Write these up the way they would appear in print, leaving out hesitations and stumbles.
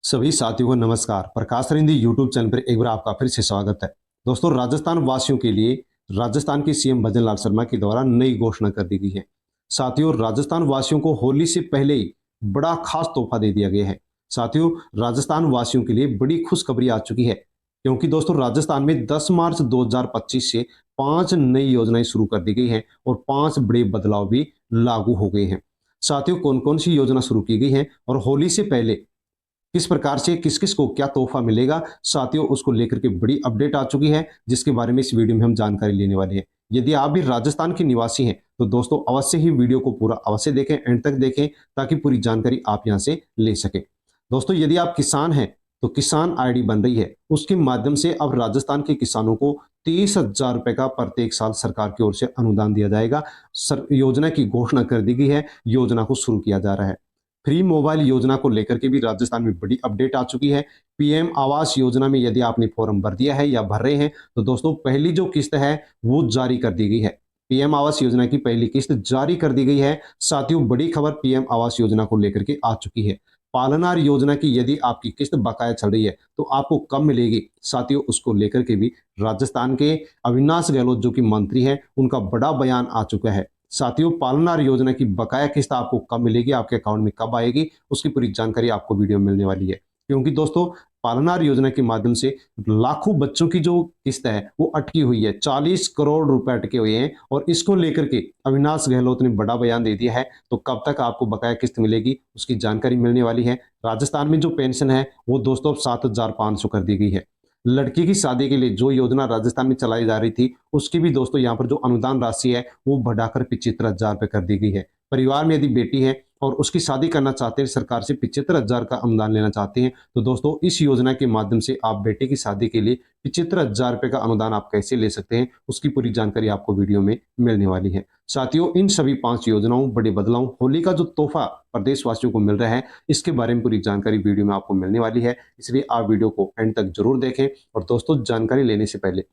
सभी साथियों को नमस्कार। प्रकाश रिंदी यूट्यूब चैनल पर एक बार आपका फिर से स्वागत है। दोस्तों, राजस्थान वासियों के लिए राजस्थान के सीएम भजन लाल शर्मा के द्वारा नई घोषणा कर दी गई है। साथियों, राजस्थान वासियों को होली से पहले ही बड़ा खास तोहफा दे दिया गया है। साथियों, राजस्थान वासियों के लिए बड़ी खुशखबरी आ चुकी है, क्योंकि दोस्तों राजस्थान में 10 मार्च 2025 से 5 नई योजनाएं शुरू कर दी गई हैं और 5 बड़े बदलाव भी लागू हो गए हैं। साथियों, कौन कौन सी योजना शुरू की गई है और होली से पहले किस प्रकार से किस किस को क्या तोहफा मिलेगा, साथियों उसको लेकर के बड़ी अपडेट आ चुकी है, जिसके बारे में इस वीडियो में हम जानकारी लेने वाले हैं। यदि आप भी राजस्थान के निवासी हैं तो दोस्तों अवश्य ही वीडियो को पूरा अवश्य देखें, एंड तक देखें, ताकि पूरी जानकारी आप यहां से ले सकें। दोस्तों, यदि आप किसान हैं तो किसान आईडी बन रही है, उसके माध्यम से अब राजस्थान के किसानों को 30,000 रुपए का प्रत्येक साल सरकार की ओर से अनुदान दिया जाएगा। योजना की घोषणा कर दी गई है, योजना को शुरू किया जा रहा है। फ्री मोबाइल योजना को लेकर के भी राजस्थान में बड़ी अपडेट आ चुकी है। पीएम आवास योजना में यदि आपने फॉर्म भर दिया है या भर रहे हैं तो दोस्तों पहली जो किस्त है वो जारी कर दी गई है। पीएम आवास योजना की पहली किस्त जारी कर दी गई है। साथियों, बड़ी खबर पीएम आवास योजना को लेकर के आ चुकी है। पालनार योजना की यदि आपकी किस्त बकाया चल रही है तो आपको कब मिलेगी, साथियों उसको लेकर के भी राजस्थान के अविनाश गहलोत जो कि मंत्री हैं, उनका बड़ा बयान आ चुका है। साथियों, पालनार योजना की बकाया किस्त आपको कब मिलेगी, आपके अकाउंट में कब आएगी, उसकी पूरी जानकारी आपको वीडियो में मिलने वाली है। क्योंकि दोस्तों पालनार योजना के माध्यम से लाखों बच्चों की जो किस्त है वो अटकी हुई है, 40 करोड़ रुपए अटके हुए हैं, और इसको लेकर के अविनाश गहलोत ने बड़ा बयान दे दिया है। तो कब तक आपको बकाया किस्त मिलेगी उसकी जानकारी मिलने वाली है। राजस्थान में जो पेंशन है वो दोस्तों 7,500 कर दी गई है। लड़की की शादी के लिए जो योजना राजस्थान में चलाई जा रही थी उसकी भी दोस्तों यहाँ पर जो अनुदान राशि है वो बढ़ाकर 75,000 रुपए कर दी गई है। परिवार में यदि बेटी है और उसकी शादी करना चाहते हैं, सरकार से 75,000 का अनुदान लेना चाहते हैं, तो दोस्तों इस योजना के माध्यम से आप बेटे की शादी के लिए 75,000 रुपए का अनुदान आप कैसे ले सकते हैं, उसकी पूरी जानकारी आपको वीडियो में मिलने वाली है। साथियों, इन सभी 5 योजनाओं बड़े बदलाव होली का जो तोहफा प्रदेशवासियों को मिल रहा है, इसके बारे में पूरी जानकारी वीडियो में आपको मिलने वाली है, इसलिए आप वीडियो को एंड तक जरूर देखें। और दोस्तों, जानकारी लेने से पहले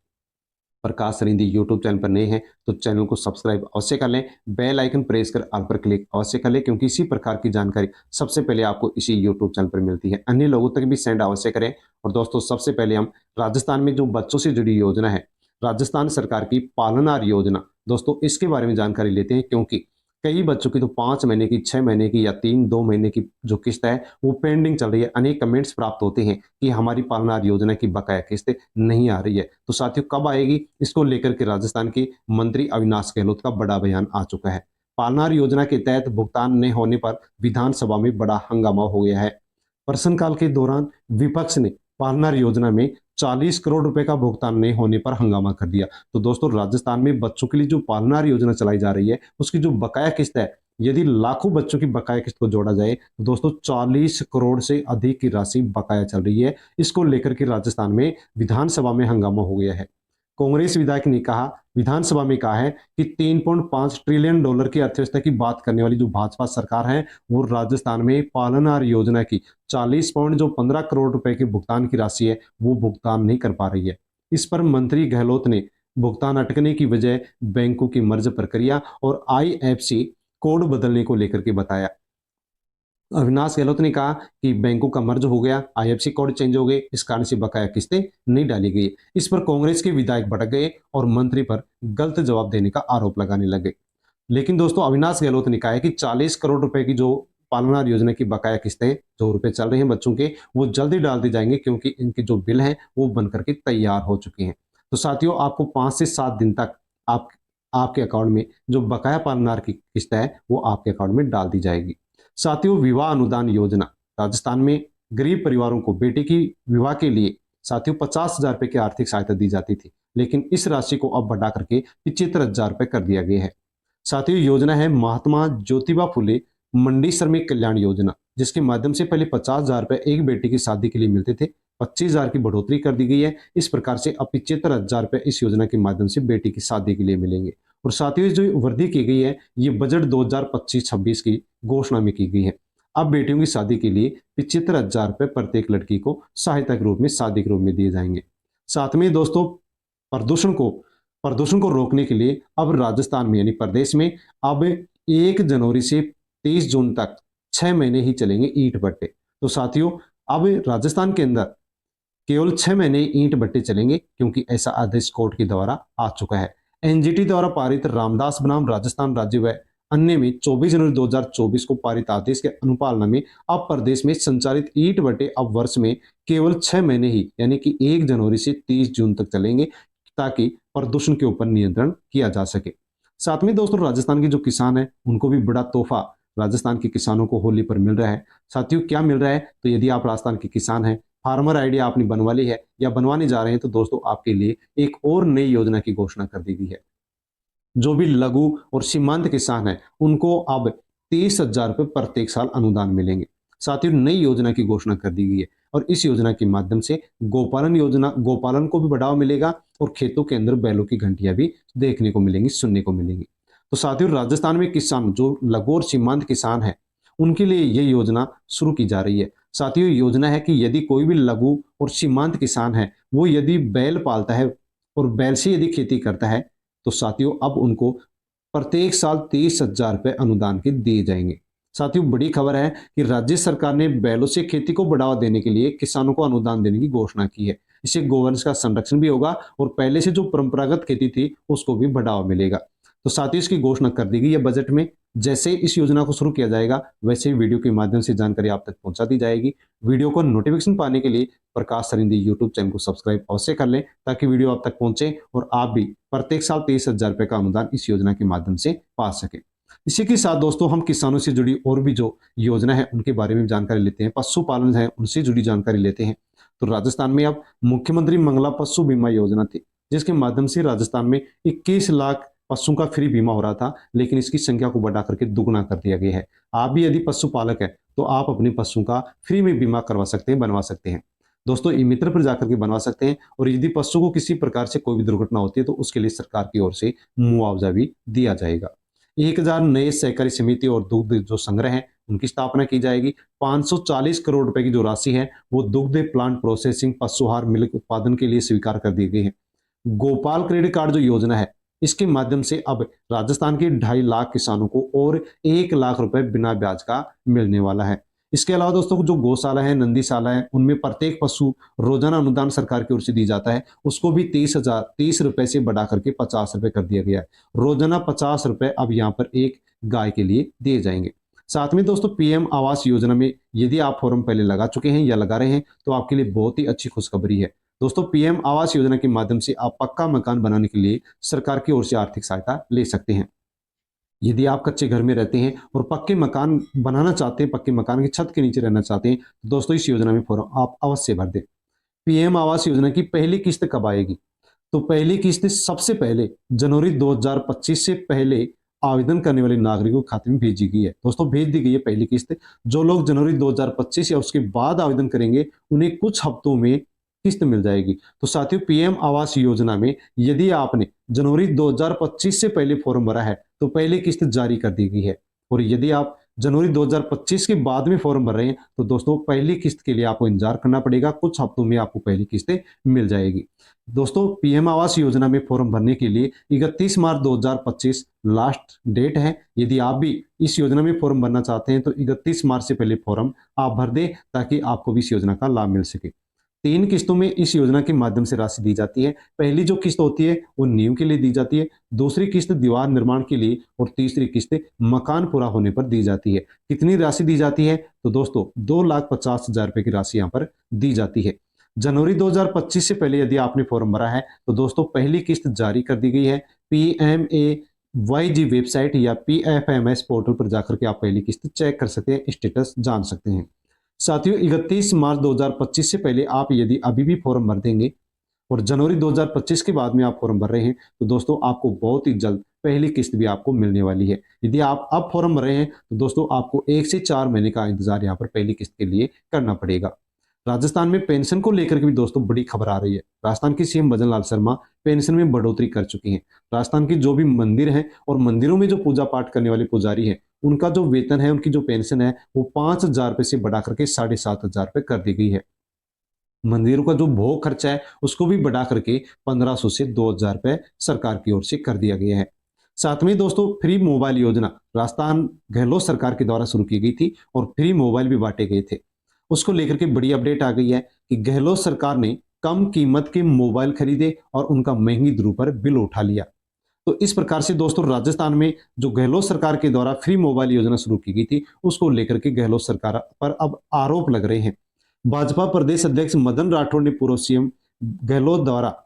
प्रकाश रिंदी यूट्यूब चैनल पर नए हैं तो चैनल को सब्सक्राइब अवश्य कर लें, बेल आइकन प्रेस कर ऑल पर क्लिक अवश्य कर लें, क्योंकि इसी प्रकार की जानकारी सबसे पहले आपको इसी यूट्यूब चैनल पर मिलती है। अन्य लोगों तक भी सेंड अवश्य करें। और दोस्तों, सबसे पहले हम राजस्थान में जो बच्चों से जुड़ी योजना है, राजस्थान सरकार की पालनार योजना, दोस्तों इसके बारे में जानकारी लेते हैं। क्योंकि कई बच्चों की तो 5 महीने की, 6 महीने की या 2 महीने की जो किस्त है वो पेंडिंग चल रही है। अनेक कमेंट्स प्राप्त होते हैं कि हमारी पालनार योजना की बकाया किस्त नहीं आ रही है। तो साथियों कब आएगी, इसको लेकर के राजस्थान के मंत्री अविनाश गहलोत का बड़ा बयान आ चुका है। पालनार योजना के तहत भुगतान नहीं होने पर विधानसभा में बड़ा हंगामा हो गया है। प्रश्नकाल के दौरान विपक्ष ने पालनार योजना में 40 करोड़ रुपए का भुगतान नहीं होने पर हंगामा कर दिया। तो दोस्तों, राजस्थान में बच्चों के लिए जो पालनार योजना चलाई जा रही है उसकी जो बकाया किस्त है, यदि लाखों बच्चों की बकाया किस्त को जोड़ा जाए तो दोस्तों 40 करोड़ से अधिक की राशि बकाया चल रही है। इसको लेकर के राजस्थान में विधानसभा में हंगामा हो गया है। कांग्रेस विधायक ने कहा, विधानसभा में कहा है कि 3.5 ट्रिलियन डॉलर की अर्थव्यवस्था की बात करने वाली जो भाजपा सरकार है वो राजस्थान में पालनार योजना की 40.15 करोड़ रुपए के भुगतान की राशि है वो भुगतान नहीं कर पा रही है। इस पर मंत्री गहलोत ने भुगतान अटकने की वजह बैंकों की मर्ज प्रक्रिया और आईएफएससी कोड बदलने को लेकर के बताया। अविनाश गहलोत ने कहा कि बैंकों का मर्ज हो गया, आईएफएससी कोड चेंज हो गए, इस कारण से बकाया किस्तें नहीं डाली गई। इस पर कांग्रेस के विधायक भड़क गए और मंत्री पर गलत जवाब देने का आरोप लगाने लगे। लेकिन दोस्तों, अविनाश गहलोत ने कहा है कि 40 करोड़ रुपए की जो पालनार योजना की बकाया किस्तें जो रुपए चल रहे हैं बच्चों के, वो जल्दी डाल दी जाएंगे, क्योंकि इनके जो बिल हैं वो बनकर के तैयार हो चुके हैं। तो साथियों, आपको 5 से 7 दिन तक आप आपके अकाउंट में जो बकाया पालनार की किस्त है वो आपके अकाउंट में डाल दी जाएगी। साथियों, विवाह अनुदान योजना, राजस्थान में गरीब परिवारों को बेटे की विवाह के लिए साथियों 50,000 रुपए की आर्थिक सहायता दी जाती थी, लेकिन इस राशि को अब बढ़ा करके 75,000 रुपए कर दिया गया है। साथियों, योजना है महात्मा ज्योतिबा फुले मंडी श्रमिक कल्याण योजना, जिसके माध्यम से पहले 50,000 रुपए एक बेटी की शादी के लिए मिलते थे, 25,000 की बढ़ोतरी कर दी गई है। इस प्रकार से अब 75,000 रुपए इस योजना के माध्यम से बेटी की शादी के लिए मिलेंगे। और साथियों, जो वृद्धि की गई है ये बजट 2025-26 की घोषणा में की गई है। अब बेटियों की शादी के लिए 75,000 रुपए प्रत्येक लड़की को सहायता के रूप में, शादी के रूप में दिए जाएंगे। साथ में दोस्तों, प्रदूषण को प्रदूषण को रोकने के लिए अब राजस्थान में यानी प्रदेश में अब 1 जनवरी से 30 जून तक 6 महीने ही चलेंगे ईंट भट्टे। तो साथियों, अब राजस्थान के अंदर केवल 6 महीने ईंट भट्टे चलेंगे, क्योंकि ऐसा आदेश कोर्ट के द्वारा आ चुका है। एनजीटी द्वारा पारित रामदास बनाम राजस्थान राज्य व अन्य में 24 जनवरी 2024 को पारित आदेश के अनुपालना में अब प्रदेश में संचालित ईंट भट्टे अब वर्ष में केवल 6 महीने ही, यानी कि 1 जनवरी से 30 जून तक चलेंगे, ताकि प्रदूषण के ऊपर नियंत्रण किया जा सके। साथ में दोस्तों, राजस्थान के जो किसान हैं उनको भी बड़ा तोहफा राजस्थान के किसानों को होली पर मिल रहा है। साथियों, क्या मिल रहा है? तो यदि आप राजस्थान के किसान हैं, फार्मर आईडी आपने बनवा ली है या बनवाने जा रहे हैं, तो दोस्तों आपके लिए एक और नई योजना की घोषणा कर दी गई है। जो भी लघु और सीमांत किसान हैं उनको अब 30,000 रुपये प्रत्येक साल अनुदान मिलेंगे। साथ ही नई योजना की घोषणा कर दी गई है और इस योजना के माध्यम से गोपालन को भी बढ़ावा मिलेगा और खेतों के अंदर बैलों की घंटियां भी देखने को मिलेंगी, सुनने को मिलेंगी। तो साथियों, राजस्थान में किसान जो लघु और सीमांत किसान है उनके लिए ये योजना शुरू की जा रही है। साथियों, योजना है कि यदि कोई भी लघु और सीमांत किसान है वो यदि बैल पालता है और बैल से यदि खेती करता है, तो साथियों अब उनको प्रत्येक साल 30,000 रुपये अनुदान के दिए जाएंगे। साथियों, बड़ी खबर है कि राज्य सरकार ने बैलों से खेती को बढ़ावा देने के लिए किसानों को अनुदान देने की घोषणा की है। इससे गोवंश का संरक्षण भी होगा और पहले से जो परंपरागत खेती थी उसको भी बढ़ावा मिलेगा। तो साथियों, इसकी घोषणा कर दी गई है बजट में। जैसे इस योजना को शुरू किया जाएगा वैसे ही वीडियो के माध्यम से जानकारी आप तक पहुंचा दी जाएगी। वीडियो को नोटिफिकेशन पाने के लिए प्रकाश सरिंदी यूट्यूब चैनल को सब्सक्राइब अवश्य कर लें, ताकि वीडियो आप तक पहुंचे और आप भी प्रत्येक साल 30,000 रुपये का अनुदान इस योजना के माध्यम से पा सके। इसी के साथ दोस्तों, हम किसानों से जुड़ी और भी जो योजना है उनके बारे में जानकारी लेते हैं। पशुपालन है उनसे जुड़ी जानकारी लेते हैं। तो राजस्थान में अब मुख्यमंत्री मंगला पशु बीमा योजना थी, जिसके माध्यम से राजस्थान में 21 लाख पशुओं का फ्री बीमा हो रहा था, लेकिन इसकी संख्या को बढ़ा करके दुगना कर दिया गया है। आप भी यदि पशुपालक है तो आप अपने पशुओं का फ्री में बीमा करवा सकते हैं, बनवा सकते हैं। दोस्तों, ई मित्र पर जाकर के बनवा सकते हैं और यदि पशु को किसी प्रकार से कोई भी दुर्घटना होती है तो उसके लिए सरकार की ओर से मुआवजा भी दिया जाएगा। 1,000 नए सहकारी समिति और दुग्ध जो संग्रह है उनकी स्थापना की जाएगी। 540 करोड़ रुपए की जो राशि है वो दुग्ध प्लांट प्रोसेसिंग पशुहार मिल्क उत्पादन के लिए स्वीकार कर दी गई है। गोपाल क्रेडिट कार्ड जो योजना है इसके माध्यम से अब राजस्थान के 2.5 लाख किसानों को और 1 लाख रुपए बिना ब्याज का मिलने वाला है। इसके अलावा दोस्तों, जो गौशाला है, नंदीशाला है, उनमें प्रत्येक पशु रोजाना अनुदान सरकार की ओर से दी जाता है, उसको भी 30 रुपए से बढ़ा करके 50 रुपए कर दिया गया है। रोजाना 50 रुपए अब यहाँ पर एक गाय के लिए दिए जाएंगे। साथ में दोस्तों, पीएम आवास योजना में यदि आप फॉर्म पहले लगा चुके हैं या लगा रहे हैं तो आपके लिए बहुत ही अच्छी खुशखबरी है। दोस्तों, पीएम आवास योजना के माध्यम से आप पक्का मकान बनाने के लिए सरकार की ओर से आर्थिक सहायता ले सकते हैं। यदि आप कच्चे घर में रहते हैं और पक्के मकान बनाना चाहते हैं, पक्के मकान की छत के नीचे रहना चाहते हैं, तो दोस्तों इस योजना में फॉर्म आप अवश्य भर दें। पीएम आवास योजना की पहली किस्त कब आएगी? तो पहली किस्त सबसे पहले जनवरी 2025 से पहले आवेदन करने वाले नागरिकों के खाते में भेजी गई है। दोस्तों, भेज दी गई है पहली किस्त। जो लोग जनवरी 2025 या उसके बाद आवेदन करेंगे उन्हें कुछ हफ्तों में किस्त मिल जाएगी। तो साथियों, पीएम आवास योजना में यदि आपने जनवरी 2025 से पहले फॉर्म भरा है तो पहली किस्त जारी कर दी गई है, और यदि आप जनवरी 2025 के बाद में फॉर्म भर रहे हैं तो दोस्तों पहली किस्त के लिए आपको इंतजार करना पड़ेगा। कुछ हफ्तों में आपको पहली किस्तें मिल जाएगी। दोस्तों, पीएम आवास योजना में फॉर्म भरने के लिए 31 मार्च 2025 लास्ट डेट है। यदि आप भी इस योजना में फॉर्म भरना चाहते हैं तो 31 मार्च से पहले फॉर्म आप भर दें, ताकि आपको भी इस योजना का लाभ मिल सके। 3 किस्तों में इस योजना के माध्यम से राशि दी जाती है। पहली जो किस्त होती है वो नींव के लिए दी जाती है, दूसरी किस्त दीवार निर्माण के लिए और तीसरी किस्त मकान पूरा होने पर दी जाती है। कितनी राशि दी जाती है? तो दोस्तों 2,50,000 रुपए की राशि यहाँ पर दी जाती है। जनवरी 2025 से पहले यदि आपने फॉर्म भरा है तो दोस्तों पहली किस्त जारी कर दी गई है। PMAYG वेबसाइट या PFMS पोर्टल पर जाकर के आप पहली किस्त चेक कर सकते हैं, स्टेटस जान सकते हैं। साथियों, 31 मार्च 2025 से पहले आप यदि अभी भी फॉर्म भर देंगे और जनवरी 2025 के बाद में आप फॉर्म भर रहे हैं तो दोस्तों आपको बहुत ही जल्द पहली किस्त भी आपको मिलने वाली है। यदि आप अब फॉर्म भर रहे हैं तो दोस्तों आपको 1 से 4 महीने का इंतजार यहाँ पर पहली किस्त के लिए करना पड़ेगा। राजस्थान में पेंशन को लेकर के भी दोस्तों बड़ी खबर आ रही है। राजस्थान की सीएम भजन लाल शर्मा पेंशन में बढ़ोतरी कर चुकी हैं। राजस्थान की जो भी मंदिर हैं और मंदिरों में जो पूजा पाठ करने वाले पुजारी हैं उनका जो वेतन है, उनकी जो पेंशन है वो 5,000 रुपए से बढ़ा करके 7,500 रुपए कर दी गई है। मंदिरों का जो भोग खर्चा है उसको भी बढ़ा करके 1,500 से 2,000 रुपए सरकार की ओर से कर दिया गया है। साथ में दोस्तों फ्री मोबाइल योजना राजस्थान गहलोत सरकार के द्वारा शुरू की गई थी और फ्री मोबाइल भी बांटे गए थे। उसको लेकर के बड़ी अपडेट आ गई है कि गहलोत सरकार ने कम कीमत के मोबाइल खरीदे और उनका महंगी दरों पर बिल उठा लिया। तो इस प्रकार से दोस्तों राजस्थान में जो गहलोत सरकार के द्वारा फ्री मोबाइल योजना शुरू की गई थी, उसको लेकर के गहलोत सरकार पर अब आरोप लग रहे हैं। भाजपा प्रदेश अध्यक्ष मदन राठौड़ ने पूर्व सीएम गहलोत द्वारा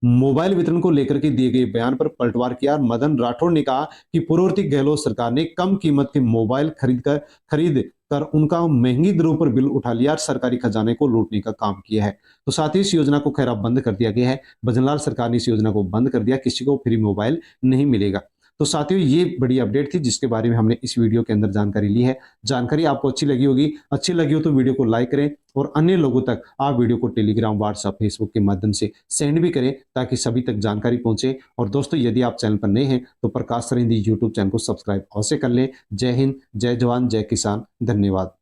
मोबाइल वितरण को लेकर के दिए गए बयान पर पलटवार किया। मदन राठौड़ ने कहा कि पूर्ववर्ती गहलोत सरकार ने कम कीमत के मोबाइल खरीद कर उनका महंगी दरों पर बिल उठा लिया और सरकारी खजाने को लूटने का काम किया है। तो साथ ही इस योजना को खैर अब बंद कर दिया गया है। भजनलाल सरकार ने इस योजना को बंद कर दिया, किसी को फ्री मोबाइल नहीं मिलेगा। तो साथियों ये बड़ी अपडेट थी जिसके बारे में हमने इस वीडियो के अंदर जानकारी ली है। जानकारी आपको अच्छी लगी होगी, अच्छी लगी हो तो वीडियो को लाइक करें और अन्य लोगों तक आप वीडियो को टेलीग्राम, व्हाट्सएप, फेसबुक के माध्यम से सेंड भी करें ताकि सभी तक जानकारी पहुंचे। और दोस्तों यदि आप चैनल पर नए हैं तो प्रकाश सर हिंदी यूट्यूब चैनल को सब्सक्राइब अवश्य कर लें। जय हिंद, जय जवान, जय किसान, धन्यवाद।